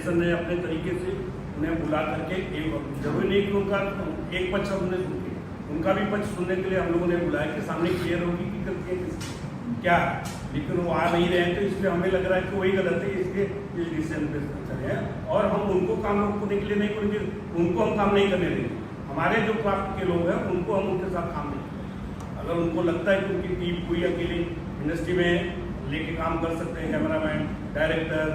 Federation ने अपने तरीके से उन्हें बुला करके जरूरी नहीं कि उनका एक पक्ष हमने सुन के उनका भी पक्ष सुनने के लिए हम लोगों ने बुलाया कि सामने क्लियर होगी कि गलती है किसकी क्या है, लेकिन वो आ नहीं रहे हैं, तो इसलिए हमें लग रहा है कि वही गलत है, इसलिए इस डिसीजन पे चले हैं और हम उनको काम रोकने के लिए नहीं करेंगे, उनको हम काम नहीं करने देंगे। हमारे जो क्राफ्ट के लोग हैं उनको हम उनके साथ काम नहीं करेंगे। अगर उनको लगता है कि उनकी टीम कोई अकेली इंडस्ट्री में लेके काम कर सकते हैं, कैमरामैन, डायरेक्टर,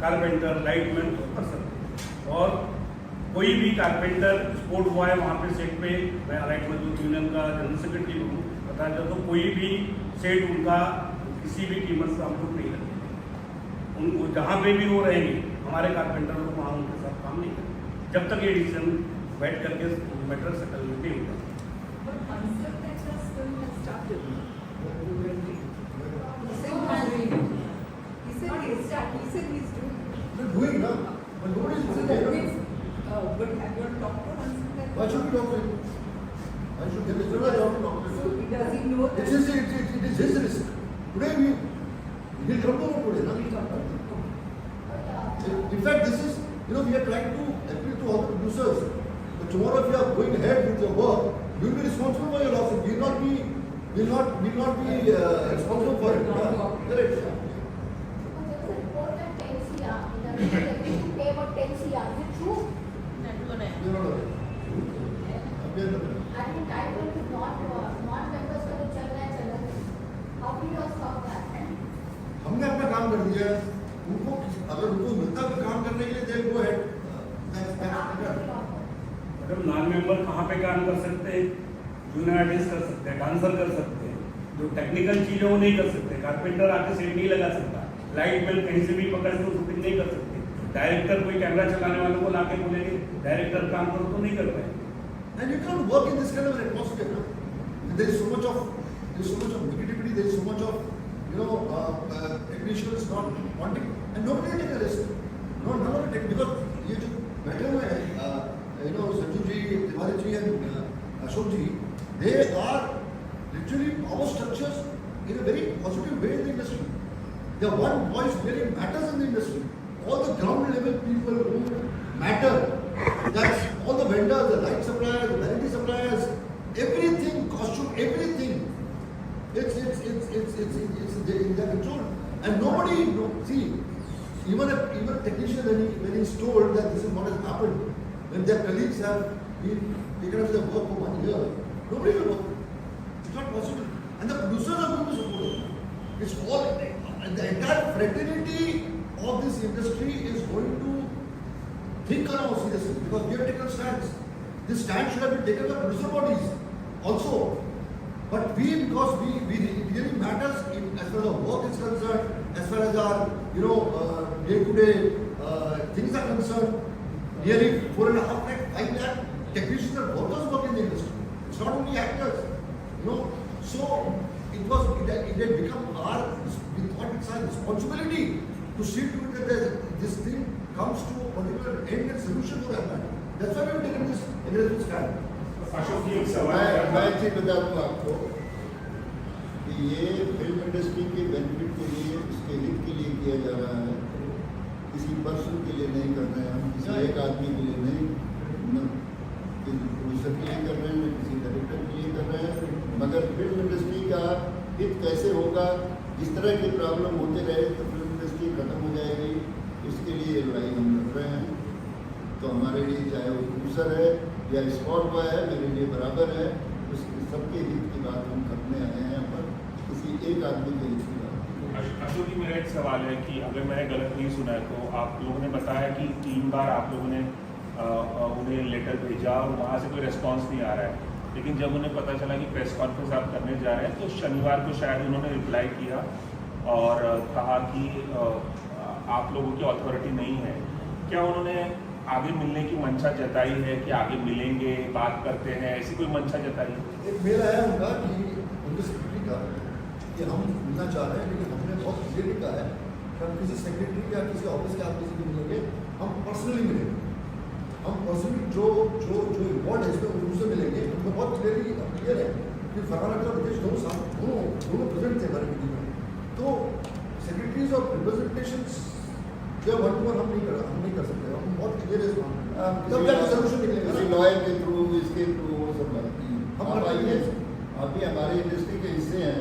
कारपेंटर, लाइटमैन, तो कर सकते हैं। और कोई भी कारपेंटर, स्पोर्ट बॉय वहाँ पे सेट पे, मैं अलाइट मजदूर यूनियन का जनरल सेक्रेटरी हूँ, पता चला तो कोई भी सेट उनका किसी भी कीमत से हम लोग नहीं रखेंगे। उनको जहाँ पे भी वो रहेंगे, हमारे कारपेंटर लोग वहाँ उनके साथ काम नहीं करेंगे जब तक ये डिसीजन बैठ करके मैटर सेटल नहीं होगा। But have you talked to him? Why should we talk to him? Why should there is no way to talk to him? So does he know that? It is his risk. Today he'll come to know today. He talked to him. In fact, this is, we are trying to appeal to all the producers. But tomorrow if you are going ahead with your work, you will be responsible for your losses. We will not be responsible for it. Correct. हमने अपना काम कर दिया है, उनको अगर उनको मिलता है काम करने के लिए दे गो हेड। मैडम नॉन मेंबर कहाँ पे काम कर सकते हैं? जूनियर आर्टिस्ट कर सकते हैं, डांसर कर सकते हैं, जो टेक्निकल चीजें वो नहीं कर सकते। कारपेंटर आके सेट नहीं लगा सकता, लाइट मैन कहीं से भी पकड़ के शूटिंग नहीं कर सकते, डायरेक्टर कोई कैमरा चलाने वालों को लाके बोलेंगे डायरेक्टर काम करो तो नहीं कर पाएंगे। And you can't work in this kind of an atmosphere. No? There is so much of negativity. There is so much of technicians not wanting, and nobody will take a risk. No, none of it because ये जो बैठे हुए हैं, संजू जी, Tiwari ji and Ashok ji, they are literally power structures in a very positive way in the industry. Their one voice really matters in the industry. All the ground level people who matter. That's all the vendors, the light suppliers, the vanity suppliers, everything, costume, everything. It's in their control, and nobody knows. See, even a technician when he's told that this is what has happened, when their colleagues have been taken up their work for 1 year, nobody will work. It's not possible, and the producers are going to support it. It's all the entire fraternity of this industry is going to think around seriously because we have taken stands. This stand should have been taken by producer bodies also. But because it really matters as far as our work is concerned, as far as our day-to-day things are concerned, nearly 4.5 lakh, 5 lakh technicians and workers work in the industry. It's not only actors, So it had become we thought it's our responsibility to see to it that this thing comes to a particular end and solution to that matter. That's why we have taken this aggressive stand. Ashok जी एक सवाल मैं चीज बता दूँ आपको कि ये film industry के बेनिफिट के लिए, इसके हित के लिए किया जा रहा है, किसी पर्सन के लिए नहीं कर रहे हैं हम, किसी एक आदमी के लिए नहीं, न किसी प्रोड्यूसर के लिए कर रहे हैं, न किसी डायरेक्टर के लिए कर रहे हैं, मगर फिल्म इंडस्ट्री का हित कैसे होगा, इस तरह की प्रॉब्लम होते रहे तो फिल्म इंडस्ट्री खत्म हो जाएगी, इसके लिए लड़ाई हम लड़ रहे हैं। तो हमारे लिए चाहे वो प्रोड्यूसर है या स्पॉट बॉय है, मेरे लिए बराबर है। उसके सबके हित की बात हम करने आए हैं यहाँ पर, किसी एक आदमी के हित की बात। अशोक जी मेरा एक सवाल है कि अगर मैंने गलत नहीं सुना है तो आप लोगों ने बताया कि 3 बार आप लोगों ने उन्हें लेटर भेजा और वहाँ से कोई रिस्पांस नहीं आ रहा है, लेकिन जब उन्हें पता चला कि प्रेस कॉन्फ्रेंस आप करने जा रहे हैं तो शनिवार को शायद उन्होंने रिप्लाई किया और कहा कि आप लोगों की अथॉरिटी नहीं है। क्या उन्होंने आगे मिलने की मंशा जताई है कि आगे मिलेंगे, बात करते हैं, ऐसी कोई मंशा जताई? एक मेल आया उनका कि उनके सेक्रेटरी का कि हम मिलना चाह रहे हैं, लेकिन हमने बहुत क्लियरली कहा है कि हम किसी सेक्रेटरी या किसी ऑफिस के आदमी से नहीं मिलेंगे, हम पर्सनली मिलेंगे। हम पर्सनली जो इन्वॉल्व है इसमें उनसे मिलेंगे। उनको बहुत क्लियर है कि फरहान अख्तर ब्रिजेश दोनों प्रेजेंट थे हमारे मीटिंग में। तो सेक्रेटरीज और रिप्रेजेंटेशंस जो 1-to-1 हम नहीं कर सकते, हम बहुत क्लियर है तब जाके सोल्यूशन निकलेगा किसी ना। लॉयर के थ्रू, इसके थ्रू वो सब बात हम आप करते आइए, हैं। आप भी हमारे इंडस्ट्री के हिस्से हैं,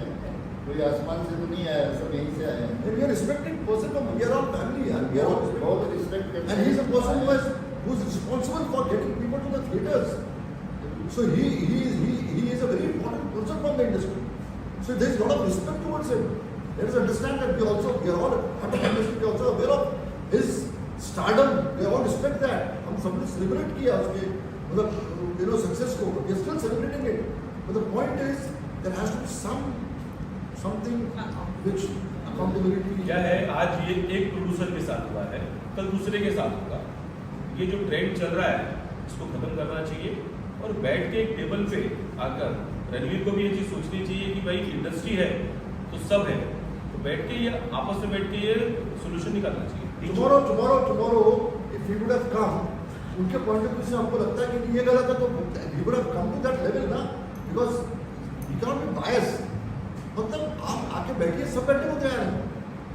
कोई आसमान से तो नहीं आया, सब यहीं से आए हैं। We are respecting person from we are all family, यार, we are all respecting. बहुत रिस्पेक्ट करते And he is a person who is responsible for getting people to the theaters. So he is a very important person from the industry. So there is a lot of respect towards him. Let us understand that we are all part of the industry. We are also aware of his stardom. We all respect that. हम सबने celebrate किया उसके मतलब success को. We are still celebrating it. But the point is there has to be something which accountability. क्या है, आज ये एक प्रोड्यूसर के साथ हुआ है, कल दूसरे के साथ होगा। ये जो ट्रेंड चल रहा है इसको खत्म करना चाहिए और बैठ के एक टेबल पे आकर रणवीर को भी ये चीज़ सोचनी चाहिए कि भाई इंडस्ट्री है तो सब है, तो बैठ के ये आपस में बैठ के ये सोल्यूशन निकालना चाहिए। Tomorrow, if he would have come, उनके पॉइंट ऑफ व्यू से हमको लगता है कि ये गलत है तो he would have come to that level ना, because he cannot be biased. मतलब आप आके बैठिए, सब बैठने को तैयार हैं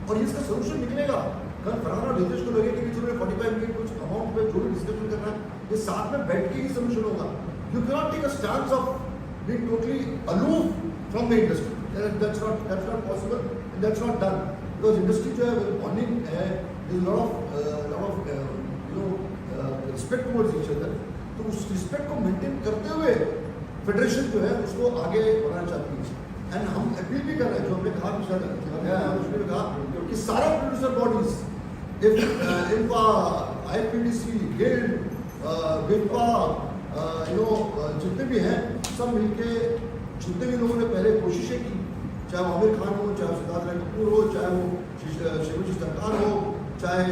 और इसका सोल्यूशन निकलेगा। कल फरहान और रितेश को लगे कि चलो 45 मिनट कुछ अमाउंट पे जो भी डिस्कशन करना है, ये साथ में बैठ के ही सोल्यूशन होगा। You cannot take a stance of being totally aloof from the industry. That's not possible and that's not done. Because industry जो है bonding है, there's a lot of respect towards each other. तो उस respect को maintain करते हुए federation जो है उसको आगे बढ़ाना चाहती है। एंड हम अपील भी कर रहे हैं, जो हमने कहा उसने भी कहा कि सारा प्रोड्यूसर बॉडीज इनका IPDC, गिल्ड, विपा, जितने भी हैं सब मिलके जितने भी लोगों ने पहले कोशिशें की, चाहे वो आमिर खान हो, चाहे सिद्धार्थ राय कपूर हो, चाहे वो शिवजी सरकार हो, चाहे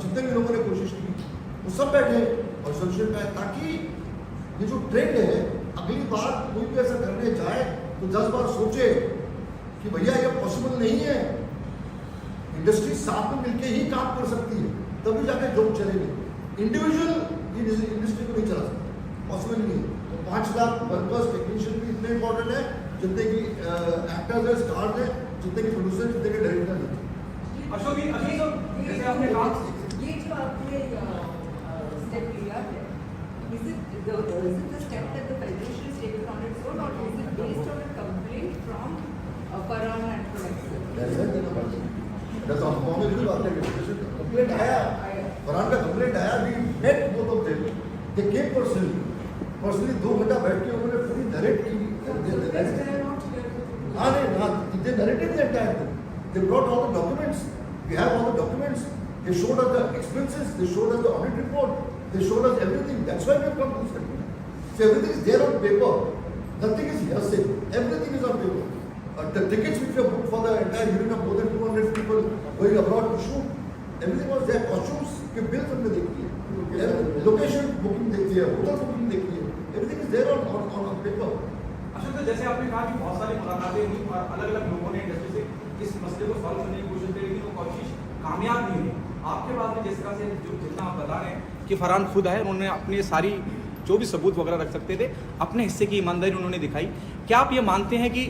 जितने भी लोगों ने कोशिश की, वो सब बैठे और सोल्यूशन पे, ताकि ये जो ट्रेंड है अगली बार कोई भी ऐसा करने जाए तो 10 बार सोचे कि भैया ये पॉसिबल नहीं है। इंडस्ट्री साथ में मिलके ही काम कर सकती है, तभी जाके जॉब चलेगी। इंडिविजुअल इंडस्ट्री को नहीं चला सकता, पॉसिबल नहीं है। तो 5 लाख वर्कर्स, टेक्नीशियन भी इतने इंपॉर्टेंट है जितने की एक्टर्स है, स्टार्स है, जितने की प्रोड्यूसर, जितने के डायरेक्टर है। अशोक जी, जैसे आपने कहा, ये जो आपने स्टेप लिया है, is it the step that the federation is taking on its own, or is it based on a complaint from Farhan and from Excel? That's all. Complaint आया, फरहान का कंप्लेंट आया, we met both of them. They came personally 2 घंटा बैठ के उन्होंने पूरी narrate की। They narrated the entire thing. They brought all the documents. We have all the documents. They showed us the expenses. They showed us the audit report. They showed us everything. That's why we have come to this conclusion. So everything is there on paper. Nothing is hearsay. Everything is on paper. The tickets which were booked for the entire union of more than 200 people going abroad to shoot, everything was there. Costumes के bills हमने देखी है, location booking देखी है, hotel booking देखी है, everything is there on paper. Ashok, जैसे आपने कहा कि बहुत सारी मुलाकातें हुई और अलग-अलग लोगों ने इंडस्ट्री से इस मसले को सॉल्व करने की कोशिश की, लेकिन वो कोशिश कामयाब नहीं हुई। आपके बाद में जिस तरह से जितना आप बता रहे हैं कि फरहान खुद आए, उन्होंने अपनी सारी जो भी सबूत वगैरह रख सकते थे, अपने हिस्से की ईमानदारी उन्होंने दिखाई। क्या आप ये मानते हैं कि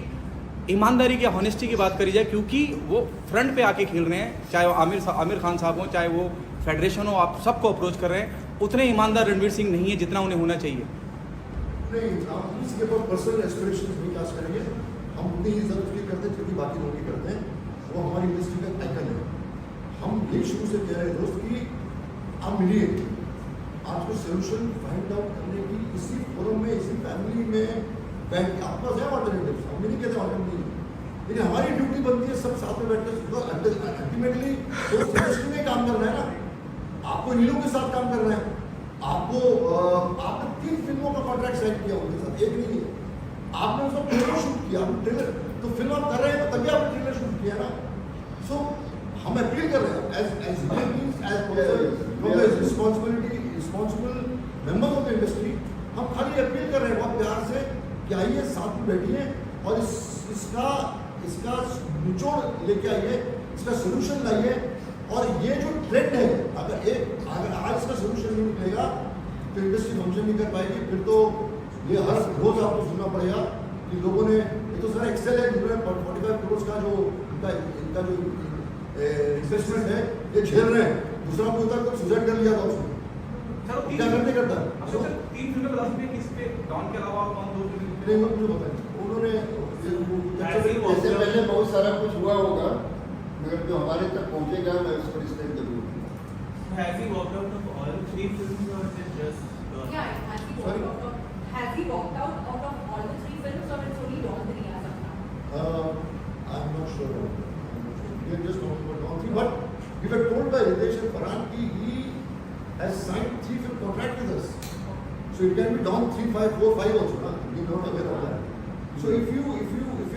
ईमानदारी की, हॉनेस्टी की बात करी जाए, क्योंकि वो फ्रंट पे आके खेल रहे हैं, चाहे वो आमिर खान साहब हो, चाहे वो फेडरेशन हो, आप सबको अप्रोच कर रहे हैं, उतने ईमानदार रणवीर सिंह नहीं है जितना उन्हें होना चाहिए? नहीं, हम इसके ऊपर पर्सनल एस्पिरेशंस नहीं कास्ट करेंगे। हम उतनी ही इज्जत उसकी करते हैं जितनी बाकी लोग करते हैं। वो हमारी इंडस्ट्री का आइकन है। हम ये शुरू से कह रहे हैं दोस्त कि आप मिलिए, आपको सोल्यूशन फाइंड आउट करने की इसी फोरम में, इसी फैमिली में बैठ के आपके पास है ऑल्टरनेटिव। हम नहीं कहते ऑल्टरनेटिव, लेकिन हमारी ड्यूटी बनती है सब साथ में बैठ के अल्टीमेटली तो इंडस्ट्री में काम करना है ना। आपको इन लोगों के साथ काम करना है। आपको आपने 3 फिल्मों का कॉन्ट्रैक्ट साइन किया उनके साथ, एक नहीं है। आपने उसका ट्रेलर शूट किया, आपने ट्रेलर तो फिल्म आप कर रहे हैं तभी आपने ट्रेलर शूट किया ना। सो हम अपील कर रहे हैं as responsible members of the industry, हम खाली अपील कर रहे हैं बहुत प्यार से कि आइए साथ में बैठिए और इसका निचोड़ लेके आइए, इसका सोल्यूशन लाइए। और ये जो ट्रेंड है, अगर आज इसका सोल्यूशन नहीं निकलेगा तो इंडस्ट्री फंक्शन नहीं कर पाएगी। फिर तो ये हर रोज आपको सुनना पड़ेगा कि लोगों ने, ये तो सारा एक्सेल है, जिन्होंने 45 करोड़ का जो इनका जो इन्वेस्टमेंट है ये झेल रहे हैं, दूसरा बोलता तो सुसाइड कर लिया था उसने, सर वो क्या करते करता अच्छा सर 3 फिल्में बता सकते हैं कि इस पे डॉन के अलावा और कौन दो फिल्म नहीं वो मुझे बताया उन्होंने इससे पहले बहुत सारा कुछ हुआ होगा, मगर जो हमारे तक पहुंचेगा मैं उस पर स्टेप जरूर दूंगा। Has he walked out of all 3 films or is it just Yeah, Sorry? has he walked out of all the 3 films or it's only Don 3 as of now? I'm not sure. We are just talking about all three. But we were told by Ritesh and Farhan कि he has signed 3 film contract with us. So it can be Don 3, 5, 4, 5 also. Huh? We are not aware of that. So if you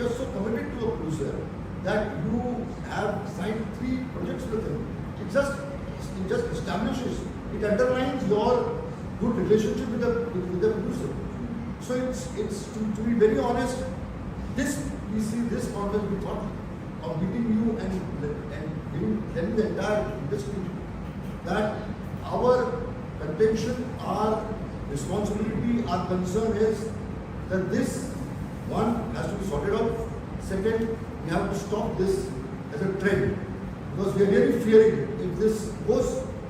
are so committed to a producer that you have signed 3 projects with him, it just establishes, it underlines your good relationship with the producer. So it's to be very honest, this conference we thought of meeting you and telling the entire industry that our contention, our responsibility, our concern is that this one has to be sorted out. Second, we have to stop this as a trend because we are really fearing if this goes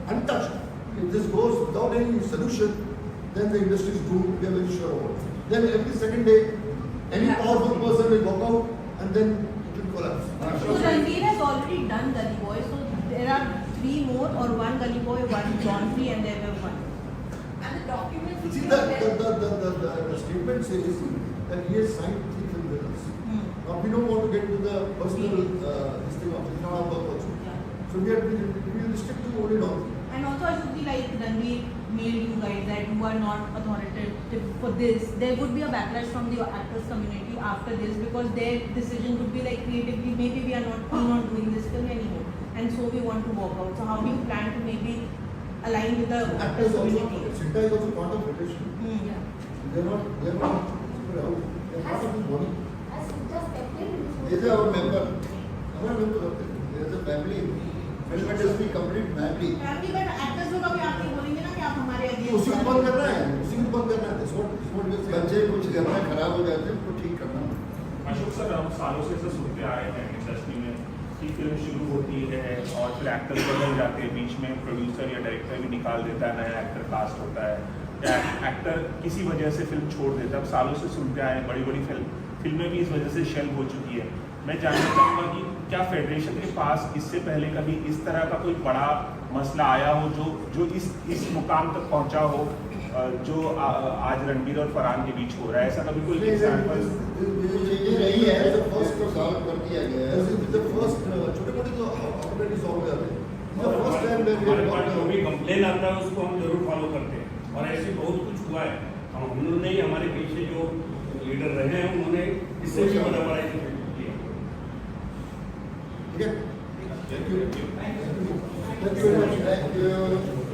untouched, if this goes without any solution, then the industry is doomed. We are very sure about it. Then every second day, any powerful person will walk out and then it will collapse. So Ranveer has already done Gully Boy, so there are 3 more or 1 Gully Boy, 1 John 3 and there were 1. And the documents See, which the are there- statement says that he has signed 3 film with us. Hmm. Now we don't want to get into the personal this thing of it's not our work also. Yeah. So we will stick to only Don. And also I should be like Ranveer mailed you guys that you are not authoritative for this. There would be a backlash from the actors community after this because their decision would be like creatively maybe we are not doing this film anymore and so we want to walk out. So how do you plan to maybe align with the actors Actors also, community? Sinta is also part of federation. Hmm. Yeah. They are not super out. They are part of this body. Has Sinta stepped in this These are our member. हमारे member होते हैं. There is a family. Film industry complete family. Family but actors लोग अभी आपके बोलेंगे ना कि आप हमारे तो उसी को बंद करना है. उसी को बंद करना है. That's what we are saying. बच्चे कुछ घर में खराब हो जाते हैं उनको ठीक करना। अशोक सर, हम सालों से ऐसा सुनते आए हैं इंडस्ट्री में कि फिल्म शुरू होती है और फिर एक्टर बदल जाते हैं, बीच में प्रोड्यूसर या डायरेक्टर भी निकाल देता है, नया एक्टर कास्ट होता है या एक्टर किसी वजह से फिल्म छोड़ देता है। अब सालों से सुनते आए हैं, बड़ी बड़ी फिल्में भी इस वजह से शेल्व हो चुकी है। मैं जानना चाहूँगा कि क्या फेडरेशन के पास इससे पहले कभी इस तरह का कोई बड़ा मसला आया हो जो इस मुकाम तक पहुँचा हो जो आज रणबीर और फरहान के बीच हो रहा है? ऐसा कभी कोई एग्जाम्पल? ये नहीं है, तो फर्स्ट को सॉल्व कर दिया गया है। छोटे-मोटे तो ऑलरेडी सॉल्व हो जाते हैं. फर्स्ट टाइम हमारे पास जो भी कंप्लेन आता है उसको हम जरूर फॉलो करते हैं और ऐसे बहुत कुछ हुआ है। हम लोगों ने हमारे पीछे जो लीडर रहे हैं उन्होंने इससे भी बड़ा किया। ठीक है. Thank you very much. Thank you.